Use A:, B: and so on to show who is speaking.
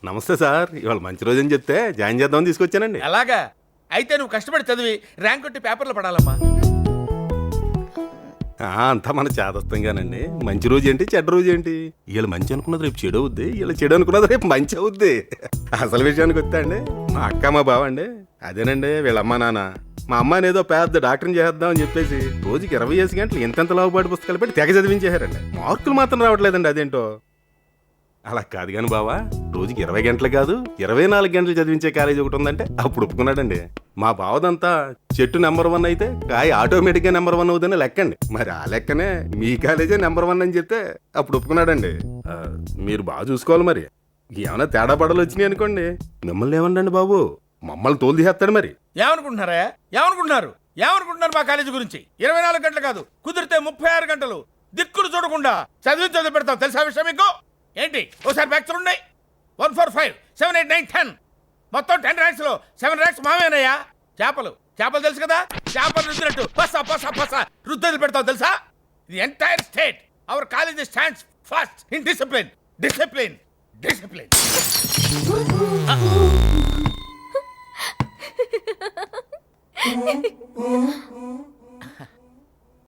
A: నమస్తే సార్, ఇవాళ మంచి రోజు అని చెప్తే జాయిన్ చేద్దామని తీసుకొచ్చానండి.
B: అలాగా అయితే నువ్వు కష్టపడి చదివి ర్యాంక్ కొట్టి పేపర్లో పడాలమ్మా.
A: అంతా మన చేదస్తంగానండి. మంచి రోజు ఏంటి చెడ్డ రోజు ఏంటి? వీళ్ళు మంచి అనుకున్నది రేపు చెడు అవుద్ది, వీళ్ళు చెడు అనుకున్నది రేపు మంచి అవుద్ది. అసలు విషయానికి వస్తే అండి, మా అక్క మా బావ అండి అదేనండి వీళ్ళ అమ్మ నాన్న. మా అమ్మాయిని ఏదో పెద్ద డాక్టర్ని చేద్దాం అని చెప్పేసి రోజుకి 20 గంటలు ఎంతెంత లావుపాటి పుస్తకాలు పెట్టి తెగ చదివించేశారండి. మార్కులు మాత్రం రావట్లేదండి. అదేంటో అలా కాదు కానీ బావా, రోజుకి 20 గంటలు కాదు 24 గంటలు చదివించే కాలేజీ ఒకటి ఉందంటే అప్పుడు ఒప్పుకున్నాడండి. మా బావదంతా చెట్టు నెంబర్ 1 అయితే కాయ ఆటోమేటిక్గా నెంబర్ 1 అవుతుందని లెక్కండి. మరి ఆ లెక్కనే మీ కాలేజే నెంబర్ 1 అని చెప్తే అప్పుడు ఒప్పుకున్నాడండి. మీరు బాగా చూసుకోవాలి. మరి ఏమైనా తేడా పడలు వచ్చినాయి అనుకోండి, మిమ్మల్ని ఏమండండి బాబు, మమ్మల్ని తోలు తీసేస్తాడు. మరి
B: ఏమనుకుంటున్నారా? ఏమనుకుంటున్నారు మా కాలేజీ గురించి? 24 గంటలు కాదు, కుదిరితే 36 గంటలు దిక్కులు చూడకుండా చదివి పెడతాం. తెలుసా విషయం మీకు? ఏంటి ఓసారి బ్యాక్ చూడండి. 1 4 5 7 8 9 10 మొత్తం 10 ర్యాంక్స్ లో 7 ర్యాంక్స్ మావేనయ్యా. చేపలు తెలుసు కదా, చేపలు రుద్దినట్టు రుద్దలు పెడతాం తెలుసా. The entire state hour college stands first in discipline.